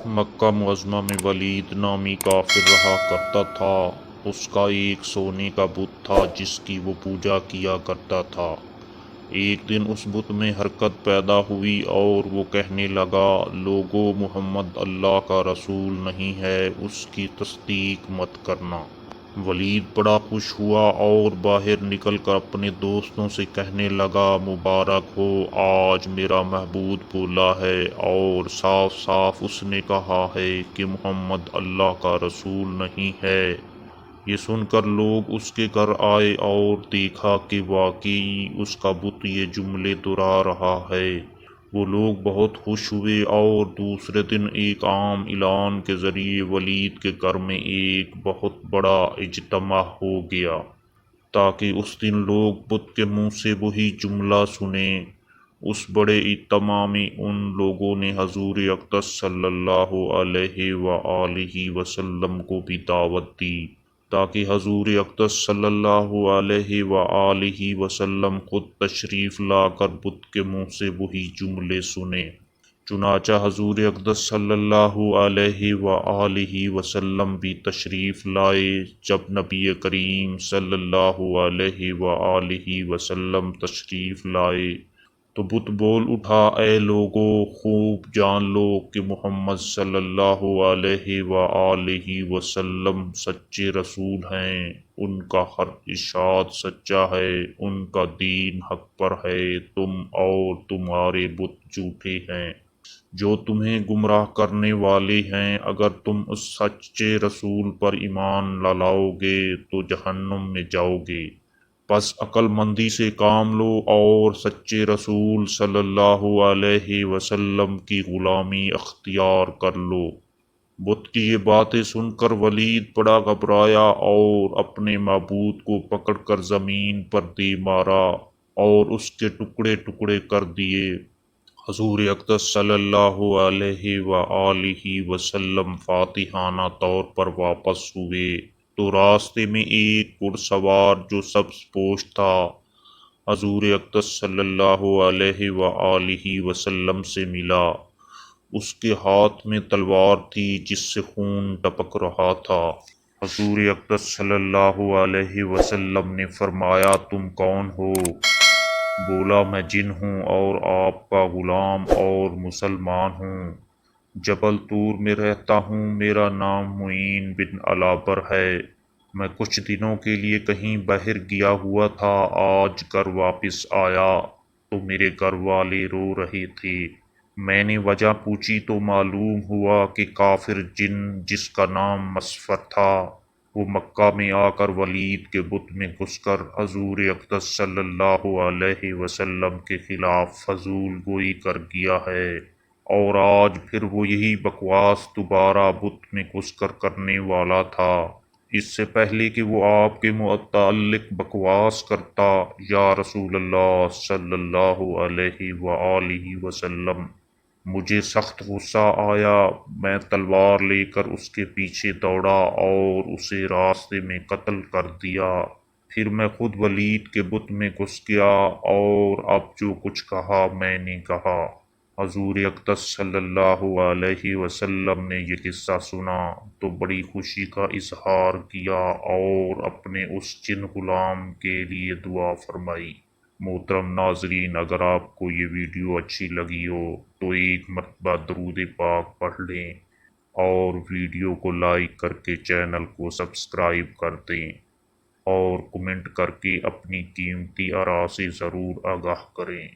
مکہ معظمہ میں ولید نامی کافر رہا کرتا تھا۔ اس کا ایک سونے کا بت تھا جس کی وہ پوجا کیا کرتا تھا۔ ایک دن اس بت میں حرکت پیدا ہوئی اور وہ کہنے لگا، لوگو، محمد اللہ کا رسول نہیں ہے، اس کی تصدیق مت کرنا۔ ولید بڑا خوش ہوا اور باہر نکل کر اپنے دوستوں سے کہنے لگا، مبارک ہو، آج میرا معبود بولا ہے اور صاف صاف اس نے کہا ہے کہ محمد اللہ کا رسول نہیں ہے۔ یہ سن کر لوگ اس کے گھر آئے اور دیکھا کہ واقعی اس کا بت یہ جملے دہرا رہا ہے۔ وہ لوگ بہت خوش ہوئے اور دوسرے دن ایک عام اعلان کے ذریعے ولید کے گھر میں ایک بہت بڑا اجتماع ہو گیا تاکہ اس دن لوگ بت کے منہ سے وہی جملہ سنیں۔ اس بڑے اجتماع میں ان لوگوں نے حضور اقدس صلی اللہ علیہ وآلہ وسلم کو بھی دعوت دی تاکہ حضور اقدس صلی اللہ علیہ وآلہ وسلم خود تشریف لا کر بت کے منہ سے وہی جملے سنیں۔ چنانچہ حضور اقدس صلی اللہ علیہ وآلہ وسلم بھی تشریف لائے۔ جب نبی کریم صلی اللہ علیہ وآلہ وسلم تشریف لائے تو بت بول اٹھا، اے لوگو، خوب جان لو کہ محمد صلی اللہ علیہ وآلہ وسلم سچے رسول ہیں، ان کا ہر ارشاد سچا ہے، ان کا دین حق پر ہے، تم اور تمہارے بت جھوٹے ہیں جو تمہیں گمراہ کرنے والے ہیں۔ اگر تم اس سچے رسول پر ایمان نہ لاؤ گے تو جہنم میں جاؤ گے، پس عقل مندی سے کام لو اور سچے رسول صلی اللہ علیہ وسلم کی غلامی اختیار کر لو۔ بت کی یہ باتیں سن کر ولید بڑا گھبرایا اور اپنے معبود کو پکڑ کر زمین پر دے مارا اور اس کے ٹکڑے ٹکڑے کر دیے۔ حضور اقدس صلی اللہ علیہ وآلہ وسلم فاتحانہ طور پر واپس ہوئے تو راستے میں ایک گھڑ سوار جو سبز پوش تھا حضور اقدس صلی اللہ علیہ وآلہ وسلم سے ملا۔ اس کے ہاتھ میں تلوار تھی جس سے خون ٹپک رہا تھا۔ حضور اقدس صلی اللہ علیہ وسلم نے فرمایا، تم کون ہو؟ بولا، میں جن ہوں اور آپ کا غلام اور مسلمان ہوں، جبل طور میں رہتا ہوں، میرا نام معین بن علابر ہے۔ میں کچھ دنوں کے لیے کہیں باہر گیا ہوا تھا، آج گھر واپس آیا تو میرے گھر والے رو رہے تھے۔ میں نے وجہ پوچھی تو معلوم ہوا کہ کافر جن جس کا نام مسفر تھا وہ مکہ میں آ کر ولید کے بت میں گھس کر حضور اقدس صلی اللہ علیہ وسلم کے خلاف فضول گوئی کر گیا ہے، اور آج پھر وہ یہی بکواس دوبارہ بت میں گھس کر کرنے والا تھا۔ اس سے پہلے کہ وہ آپ کے متعلق بکواس کرتا، یا رسول اللہ صلی اللہ علیہ وآلہ وسلم، مجھے سخت غصہ آیا، میں تلوار لے کر اس کے پیچھے دوڑا اور اسے راستے میں قتل کر دیا۔ پھر میں خود ولید کے بت میں گھس گیا اور اب جو کچھ کہا میں نے کہا۔ حضور اقدس صلی اللہ علیہ وسلم نے یہ قصہ سنا تو بڑی خوشی کا اظہار کیا اور اپنے اس جن غلام کے لیے دعا فرمائی۔ محترم ناظرین، اگر آپ کو یہ ویڈیو اچھی لگی ہو تو ایک مرتبہ درود پاک پڑھ لیں اور ویڈیو کو لائک کر کے چینل کو سبسکرائب کر دیں اور کمنٹ کر کے اپنی قیمتی آراء سے ضرور آگاہ کریں۔